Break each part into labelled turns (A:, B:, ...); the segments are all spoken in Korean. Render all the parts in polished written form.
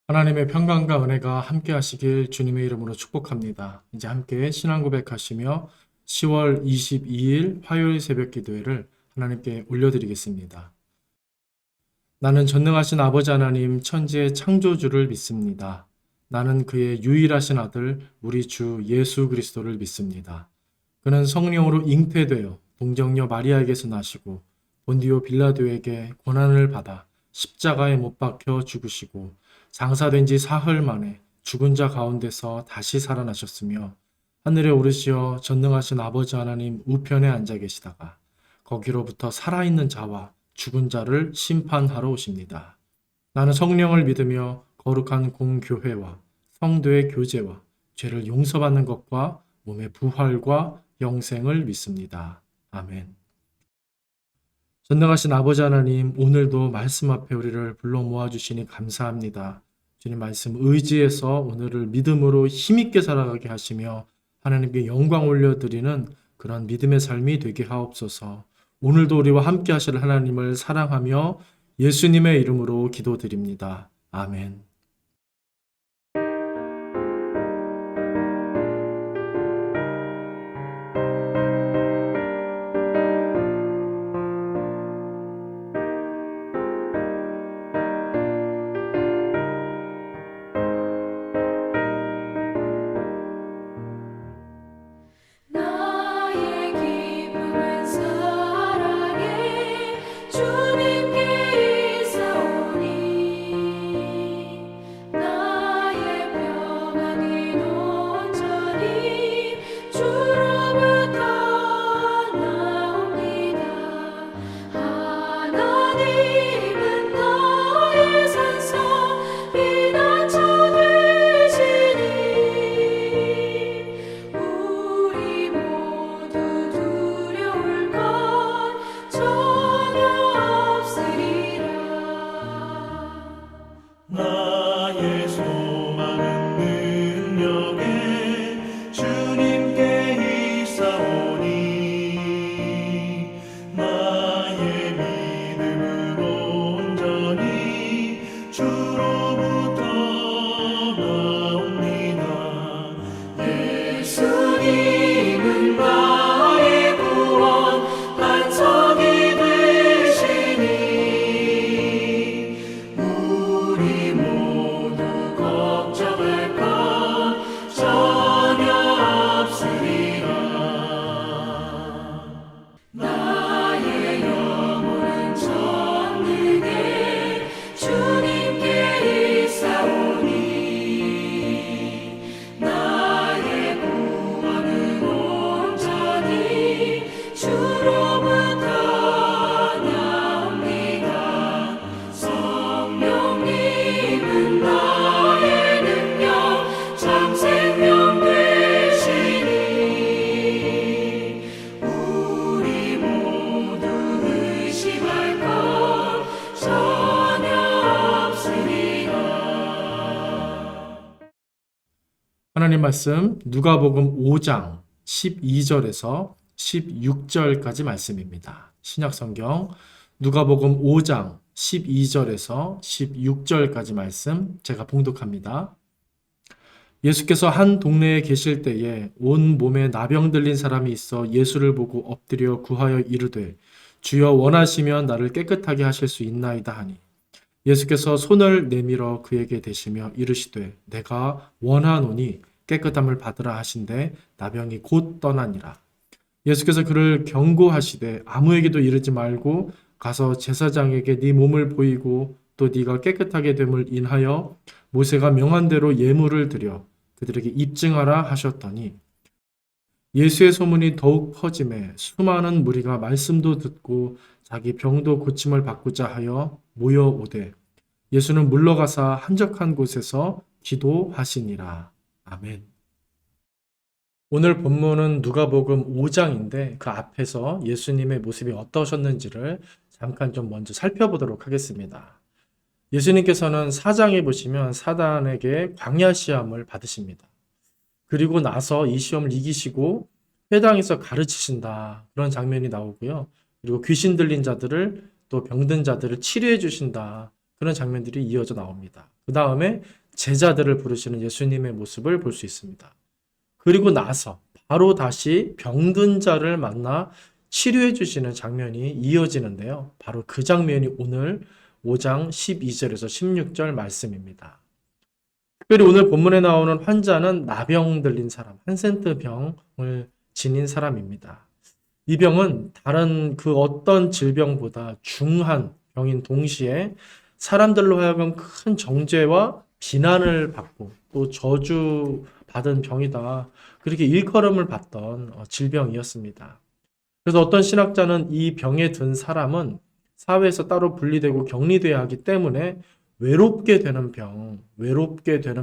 A: 하나님의 평강과 은혜가 함께 하시길 주님의 이름으로 축복합니다. 이제 함께 신앙 고백하시며 10월 22일 화요일 새벽 기도회를 하나님께 올려드리겠습니다. 나는 전능하신 아버지 하나님 천지의 창조주를 믿습니다. 나는 그의 유일하신 아들 우리 주 예수 그리스도를 믿습니다. 그는 성령으로 잉태되어 동정녀 마리아에게서 나시고 본디오 빌라도에게 고난을 받아 십자가에 못 박혀 죽으시고 장사된 지 사흘 만에 죽은 자 가운데서 다시 살아나셨으며 하늘에 오르시어 전능하신 아버지 하나님 우편에 앉아 계시다가 거기로부터 살아있는 자와 죽은 자를 심판하러 오십니다. 나는 성령을 믿으며 거룩한 공교회와 성도의 교제와 죄를 용서받는 것과 몸의 부활과 영생을 믿습니다. 아멘. 전능하신 아버지 하나님, 오늘도 말씀 앞에 우리를 불러 모아주시니 감사합니다. 주님 말씀 의지해서 오늘을 믿음으로 힘있게 살아가게 하시며 하나님께 영광 올려드리는 그런 믿음의 삶이 되게 하옵소서. 오늘도 우리와 함께 하실 하나님을 사랑하며 예수님의 이름으로 기도드립니다. 아멘.
B: 나의 기쁨은 사랑에 주님께 있사오니 나의 평안은 온전히 주로부터 나옵니다. 하나님은 나의 산성 피난처 되시니 우리 모두 두려울 것 전혀 없으리라.
C: 나의 소망은 능력에 주님께 있사오니 나의 믿음은 온전히 주로부터 나옵니다. 예수님은 나의 구원 반석이 되시니 우리 모두 걱정할 것 전혀 없으리라. 나의 영혼은 전능해 주님께 있사오니 나의 구원은 온전히 주로부터 나옵니다. 성령님은 나의 능력 참 생명 되시니 우리 모두 의심할 것 전혀 없으리라.
A: 하나님 말씀 누가복음 5장 12절에서 16절까지 말씀입니다. 신약성경 누가복음 5장 12절에서 16절까지 말씀 제가 봉독합니다. 예수께서 한 동네에 계실 때에 온 몸에 나병 들린 사람이 있어 예수를 보고 엎드려 구하여 이르되 주여 원하시면 나를 깨끗하게 하실 수 있나이다 하니 예수께서 손을 내밀어 그에게 대시며 이르시되 내가 원하노니 깨끗함을 받으라 하신대 나병이 곧 떠나니라. 예수께서 그를 경고하시되 아무에게도 이르지 말고 가서 제사장에게 네 몸을 보이고 또 네가 깨끗하게 됨을 인하여 모세가 명한 대로 예물을 드려 그들에게 입증하라 하셨더니 예수의 소문이 더욱 퍼짐에 수많은 무리가 말씀도 듣고 자기 병도 고침을 받고자 하여 모여오되 예수는 물러가사 한적한 곳에서 기도하시니라. 아멘. 오늘 본문은 누가복음 5장인데 그 앞에서 예수님의 모습이 어떠셨는지를 잠깐 좀 먼저 살펴보도록 하겠습니다. 예수님께서는 4장에 보시면 사단에게 광야 시험을 받으십니다. 그리고 나서 이 시험을 이기시고 회당에서 가르치신다. 그런 장면이 나오고요. 그리고 귀신 들린 자들을 또 병든 자들을 치료해 주신다. 그런 장면들이 이어져 나옵니다. 그 다음에 제자들을 부르시는 예수님의 모습을 볼 수 있습니다. 그리고 나서 바로 다시 병든 자를 만나 치료해 주시는 장면이 이어지는데요. 바로 그 장면이 오늘 5장 12절에서 16절 말씀입니다. 특별히 오늘 본문에 나오는 환자는 나병 들린 사람, 한센트 병을 지닌 사람입니다. 이 병은 다른 그 어떤 질병보다 중한 병인 동시에 사람들로 하여금 큰 정죄와 비난을 받고 또 저주받은 병이다. 그렇게 일컬음을 받던 질병이었습니다. 그래서 어떤 신학자는 이 병에 든 사람은 사회에서 따로 분리되고 격리되어야 하기 때문에 외롭게 되는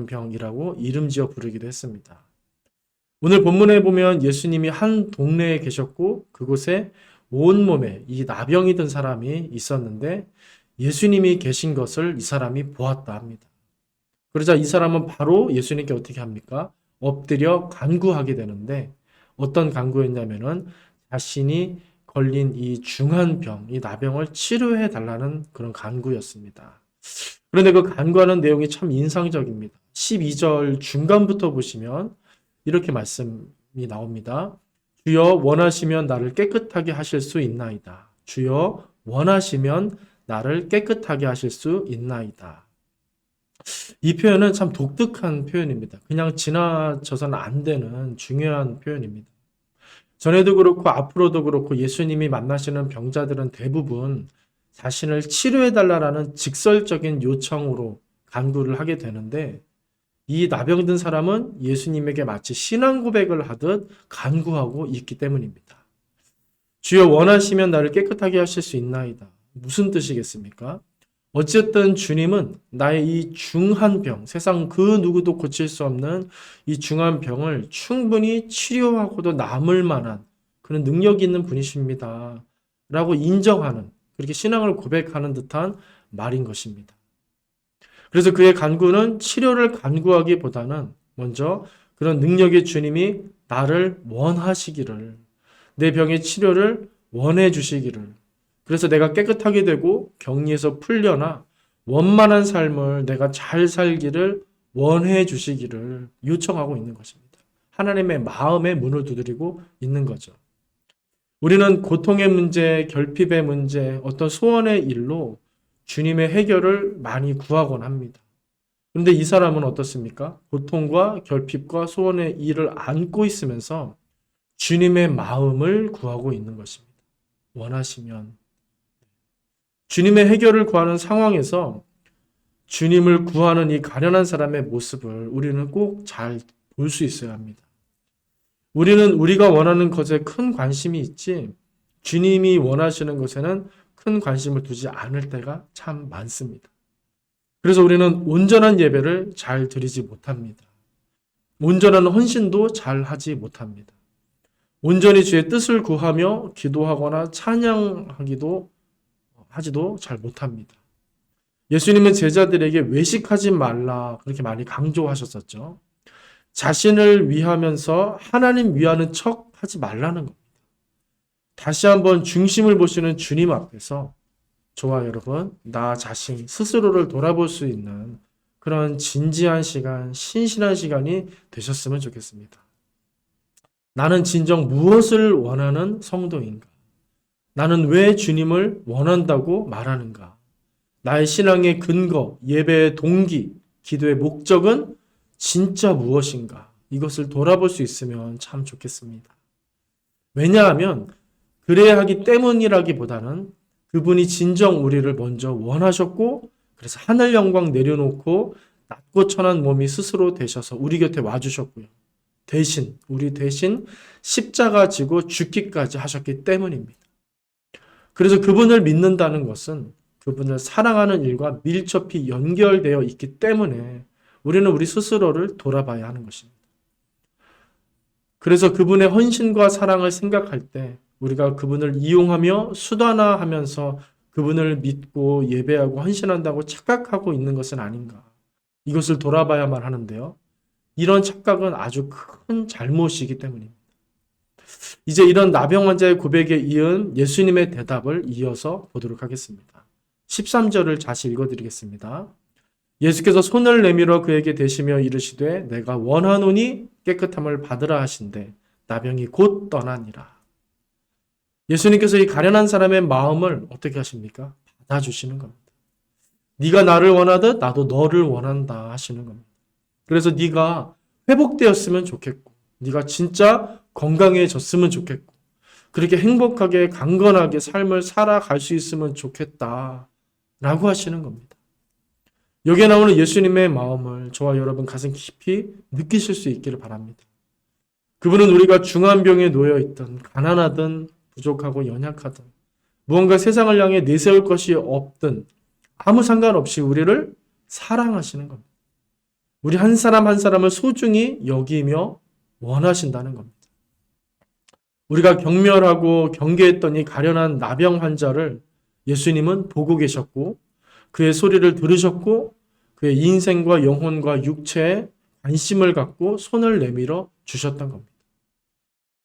A: 병이라고 이름 지어 부르기도 했습니다. 오늘 본문에 보면 예수님이 한 동네에 계셨고 그곳에 온몸에 이 나병이 든 사람이 있었는데 예수님이 계신 것을 이 사람이 보았다 합니다. 그러자 이 사람은 바로 예수님께 어떻게 합니까? 엎드려 간구하게 되는데 어떤 간구였냐면은 자신이 걸린 이 중한 병, 이 나병을 치료해 달라는 그런 간구였습니다. 그런데 그 간구하는 내용이 참 인상적입니다. 12절 중간부터 보시면 이렇게 말씀이 나옵니다. 주여 원하시면 나를 깨끗하게 하실 수 있나이다. 주여 원하시면 나를 깨끗하게 하실 수 있나이다. 이 표현은 참 독특한 표현입니다. 그냥 지나쳐서는 안 되는 중요한 표현입니다. 전에도 그렇고 앞으로도 그렇고 예수님이 만나시는 병자들은 대부분 자신을 치료해달라는 직설적인 요청으로 간구를 하게 되는데 이 나병든 사람은 예수님에게 마치 신앙 고백을 하듯 간구하고 있기 때문입니다. 주여 원하시면 나를 깨끗하게 하실 수 있나이다. 무슨 뜻이겠습니까? 어쨌든 주님은 나의 이 중한 병, 세상 그 누구도 고칠 수 없는 이 중한 병을 충분히 치료하고도 남을 만한 그런 능력이 있는 분이십니다. 라고 인정하는, 그렇게 신앙을 고백하는 듯한 말인 것입니다. 그래서 그의 간구는 치료를 간구하기보다는 먼저 그런 능력의 주님이 나를 원하시기를, 내 병의 치료를 원해 주시기를, 그래서 내가 깨끗하게 되고 격리에서 풀려나 원만한 삶을 내가 잘 살기를 원해 주시기를 요청하고 있는 것입니다. 하나님의 마음의 문을 두드리고 있는 거죠. 우리는 고통의 문제, 결핍의 문제, 어떤 소원의 일로 주님의 해결을 많이 구하곤 합니다. 그런데 이 사람은 어떻습니까? 고통과 결핍과 소원의 일을 안고 있으면서 주님의 마음을 구하고 있는 것입니다. 원하시면. 주님의 해결을 구하는 상황에서 주님을 구하는 이 가련한 사람의 모습을 우리는 꼭 잘 볼 수 있어야 합니다. 우리는 우리가 원하는 것에 큰 관심이 있지 주님이 원하시는 것에는 큰 관심을 두지 않을 때가 참 많습니다. 그래서 우리는 온전한 예배를 잘 드리지 못합니다. 온전한 헌신도 잘 하지 못합니다. 온전히 주의 뜻을 구하며 기도하거나 찬양하지도 잘 못합니다. 예수님은 제자들에게 외식하지 말라 그렇게 많이 강조하셨었죠. 자신을 위하면서 하나님 위하는 척 하지 말라는 겁니다. 다시 한번 중심을 보시는 주님 앞에서 저와 여러분, 나 자신 스스로를 돌아볼 수 있는 그런 진지한 시간, 신실한 시간이 되셨으면 좋겠습니다. 나는 진정 무엇을 원하는 성도인가? 나는 왜 주님을 원한다고 말하는가? 나의 신앙의 근거, 예배의 동기, 기도의 목적은 진짜 무엇인가? 이것을 돌아볼 수 있으면 참 좋겠습니다. 왜냐하면 그래야 하기 때문이라기보다는 그분이 진정 우리를 먼저 원하셨고 그래서 하늘 영광 내려놓고 낮고 천한 몸이 스스로 되셔서 우리 곁에 와주셨고요. 우리 대신 십자가 지고 죽기까지 하셨기 때문입니다. 그래서 그분을 믿는다는 것은 그분을 사랑하는 일과 밀접히 연결되어 있기 때문에 우리는 우리 스스로를 돌아봐야 하는 것입니다. 그래서 그분의 헌신과 사랑을 생각할 때 우리가 그분을 이용하며 수단화하면서 그분을 믿고 예배하고 헌신한다고 착각하고 있는 것은 아닌가. 이것을 돌아봐야만 하는데요. 이런 착각은 아주 큰 잘못이기 때문입니다. 이제 이런 나병 환자의 고백에 이은 예수님의 대답을 이어서 보도록 하겠습니다. 13절을 다시 읽어드리겠습니다. 예수께서 손을 내밀어 그에게 대시며 이르시되 내가 원하노니 깨끗함을 받으라 하신대 나병이 곧 떠나니라. 예수님께서 이 가련한 사람의 마음을 어떻게 하십니까? 받아주시는 겁니다. 네가 나를 원하듯 나도 너를 원한다 하시는 겁니다. 그래서 네가 회복되었으면 좋겠고 네가 진짜 건강해졌으면 좋겠고 그렇게 행복하게 강건하게 삶을 살아갈 수 있으면 좋겠다 라고 하시는 겁니다. 여기에 나오는 예수님의 마음을 저와 여러분 가슴 깊이 느끼실 수 있기를 바랍니다. 그분은 우리가 중환병에 놓여있든 가난하든 부족하고 연약하든 무언가 세상을 향해 내세울 것이 없든 아무 상관없이 우리를 사랑하시는 겁니다. 우리 한 사람 한 사람을 소중히 여기며 원하신다는 겁니다. 우리가 경멸하고 경계했던 이 가련한 나병 환자를 예수님은 보고 계셨고 그의 소리를 들으셨고 그의 인생과 영혼과 육체에 관심을 갖고 손을 내밀어 주셨던 겁니다.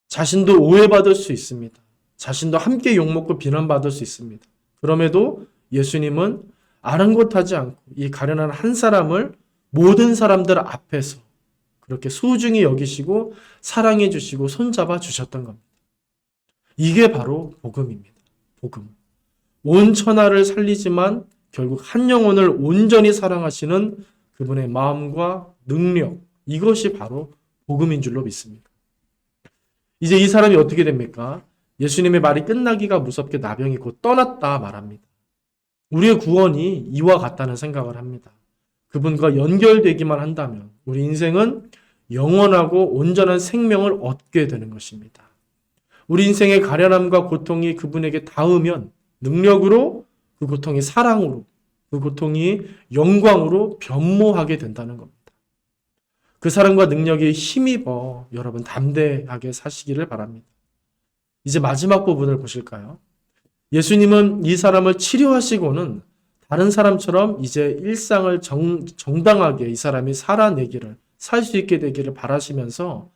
A: 자신도 오해받을 수 있습니다. 자신도 함께 욕먹고 비난받을 수 있습니다. 그럼에도 예수님은 아랑곳하지 않고 이 가련한 한 사람을 모든 사람들 앞에서 그렇게 소중히 여기시고 사랑해 주시고 손잡아 주셨던 겁니다. 이게 바로 복음입니다. 복음. 온 천하를 살리지만 결국 한 영혼을 온전히 사랑하시는 그분의 마음과 능력, 이것이 바로 복음인 줄로 믿습니다. 이제 이 사람이 어떻게 됩니까? 예수님의 말이 끝나기가 무섭게 나병이 곧 떠났다 말합니다. 우리의 구원이 이와 같다는 생각을 합니다. 그분과 연결되기만 한다면 우리 인생은 영원하고 온전한 생명을 얻게 되는 것입니다. 우리 인생의 가련함과 고통이 그분에게 닿으면 능력으로 그 고통이 사랑으로 그 고통이 영광으로 변모하게 된다는 겁니다. 그 사랑과 능력에 힘입어 여러분 담대하게 사시기를 바랍니다. 이제 마지막 부분을 보실까요? 예수님은 이 사람을 치료하시고는 다른 사람처럼 이제 일상을 정당하게 이 사람이 살아내기를 살 수 있게 되기를 바라시면서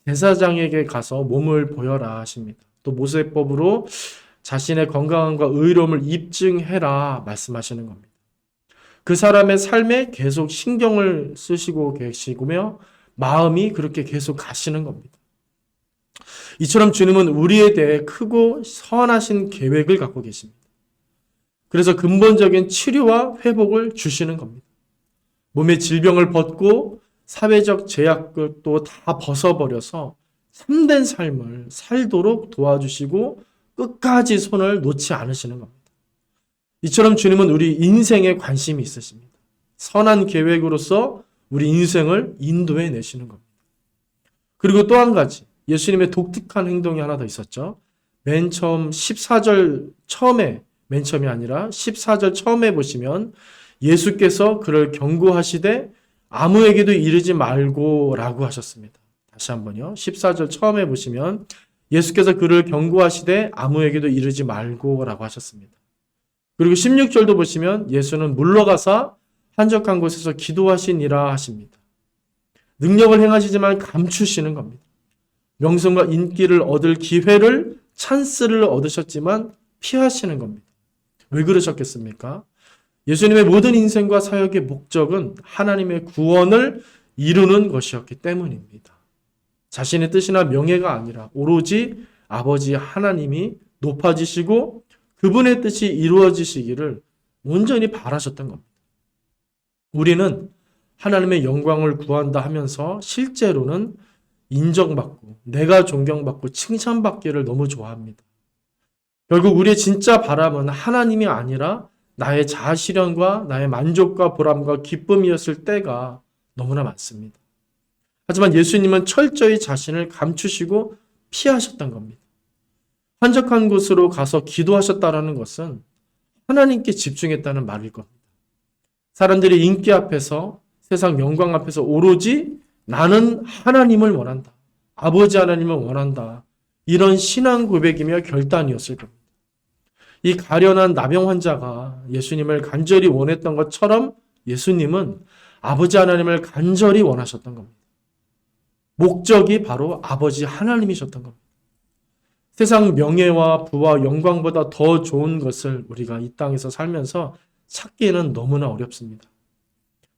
A: 제사장에게 가서 몸을 보여라 하십니다. 또 모세법으로 자신의 건강함과 의로움을 입증해라 말씀하시는 겁니다. 그 사람의 삶에 계속 신경을 쓰시고 계시고며 마음이 그렇게 계속 가시는 겁니다. 이처럼 주님은 우리에 대해 크고 선하신 계획을 갖고 계십니다. 그래서 근본적인 치료와 회복을 주시는 겁니다. 몸의 질병을 벗고 사회적 제약을 또 다 벗어버려서 참된 삶을 살도록 도와주시고 끝까지 손을 놓지 않으시는 겁니다. 이처럼 주님은 우리 인생에 관심이 있으십니다. 선한 계획으로서 우리 인생을 인도해 내시는 겁니다. 그리고 또 한 가지 예수님의 독특한 행동이 하나 더 있었죠. 맨 처음 14절 처음에 맨 처음이 아니라 14절 처음에 보시면 예수께서 그를 경고하시되 아무에게도 이르지 말고 라고 하셨습니다. 다시 한번요. 14절 처음에 보시면 예수께서 그를 경고하시되 아무에게도 이르지 말고 라고 하셨습니다. 그리고 16절도 보시면 예수는 물러가사 한적한 곳에서 기도하시니라 하십니다. 능력을 행하시지만 감추시는 겁니다. 명성과 인기를 얻을 기회를 찬스를 얻으셨지만 피하시는 겁니다. 왜 그러셨겠습니까? 예수님의 모든 인생과 사역의 목적은 하나님의 구원을 이루는 것이었기 때문입니다. 자신의 뜻이나 명예가 아니라 오로지 아버지 하나님이 높아지시고 그분의 뜻이 이루어지시기를 온전히 바라셨던 겁니다. 우리는 하나님의 영광을 구한다 하면서 실제로는 인정받고 내가 존경받고 칭찬받기를 너무 좋아합니다. 결국 우리의 진짜 바람은 하나님이 아니라 나의 자아실현과 나의 만족과 보람과 기쁨이었을 때가 너무나 많습니다. 하지만 예수님은 철저히 자신을 감추시고 피하셨던 겁니다. 한적한 곳으로 가서 기도하셨다는 것은 하나님께 집중했다는 말일 겁니다. 사람들이 인기 앞에서 세상 영광 앞에서 오로지 나는 하나님을 원한다. 아버지 하나님을 원한다. 이런 신앙 고백이며 결단이었을 겁니다. 이 가련한 나병 환자가 예수님을 간절히 원했던 것처럼 예수님은 아버지 하나님을 간절히 원하셨던 겁니다. 목적이 바로 아버지 하나님이셨던 겁니다. 세상 명예와 부와 영광보다 더 좋은 것을 우리가 이 땅에서 살면서 찾기에는 너무나 어렵습니다.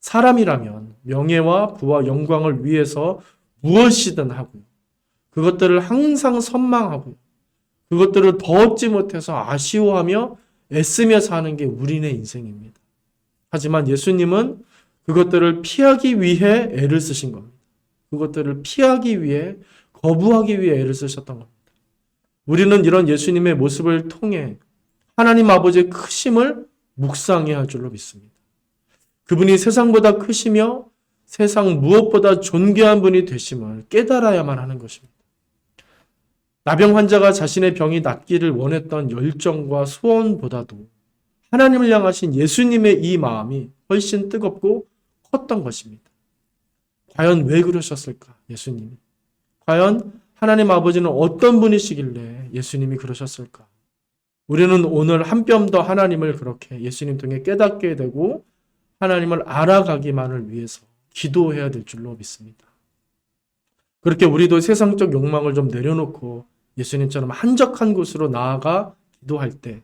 A: 사람이라면 명예와 부와 영광을 위해서 무엇이든 하고요. 그것들을 항상 선망하고요. 그것들을 더 얻지 못해서 아쉬워하며 애쓰며 사는 게 우리네 인생입니다. 하지만 예수님은 그것들을 피하기 위해 애를 쓰신 겁니다. 그것들을 피하기 위해, 거부하기 위해 애를 쓰셨던 겁니다. 우리는 이런 예수님의 모습을 통해 하나님 아버지의 크심을 묵상해야 할 줄로 믿습니다. 그분이 세상보다 크시며 세상 무엇보다 존귀한 분이 되심을 깨달아야만 하는 것입니다. 나병 환자가 자신의 병이 낫기를 원했던 열정과 소원보다도 하나님을 향하신 예수님의 이 마음이 훨씬 뜨겁고 컸던 것입니다. 과연 왜 그러셨을까, 예수님이? 과연 하나님 아버지는 어떤 분이시길래 예수님이 그러셨을까? 우리는 오늘 한 뼘 더 하나님을 그렇게 예수님 통해 깨닫게 되고 하나님을 알아가기만을 위해서 기도해야 될 줄로 믿습니다. 그렇게 우리도 세상적 욕망을 좀 내려놓고 예수님처럼 한적한 곳으로 나아가 기도할 때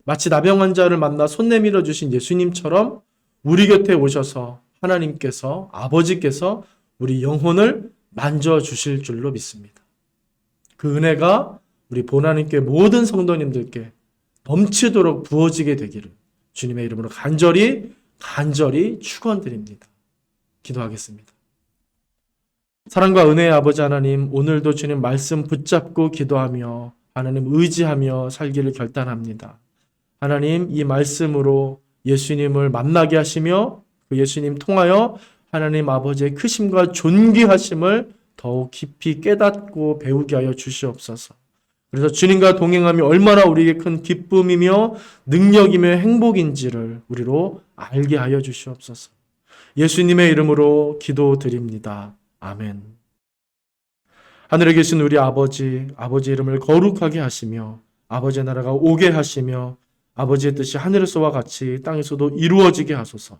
A: 마치 나병 환자를 만나 손 내밀어 주신 예수님처럼 우리 곁에 오셔서 하나님께서, 아버지께서 우리 영혼을 만져주실 줄로 믿습니다. 그 은혜가 우리 보나님교회 모든 성도님들께 넘치도록 부어지게 되기를 주님의 이름으로 간절히 축원드립니다. 기도하겠습니다. 사랑과 은혜의 아버지 하나님, 오늘도 주님 말씀 붙잡고 기도하며 하나님 의지하며 살기를 결단합니다. 하나님, 이 말씀으로 예수님을 만나게 하시며 그 예수님 통하여 하나님 아버지의 크심과 존귀하심을 더욱 깊이 깨닫고 배우게 하여 주시옵소서. 그래서 주님과 동행함이 얼마나 우리에게 큰 기쁨이며 능력이며 행복인지를 우리로 알게 하여 주시옵소서. 예수님의 이름으로 기도드립니다. 아멘. 하늘에 계신 우리 아버지 이름을 거룩하게 하시며 아버지의 나라가 오게 하시며 아버지의 뜻이 하늘에서와 같이 땅에서도 이루어지게 하소서.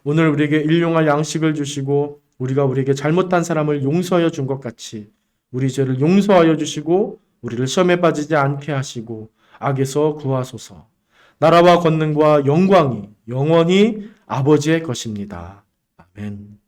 A: 오늘 우리에게 일용할 양식을 주시고 우리에게 잘못한 사람을 용서하여 준 것 같이 우리 죄를 용서하여 주시고 우리를 시험에 빠지지 않게 하시고 악에서 구하소서. 나라와 권능과 영광이 영원히 아버지의 것입니다. 아멘.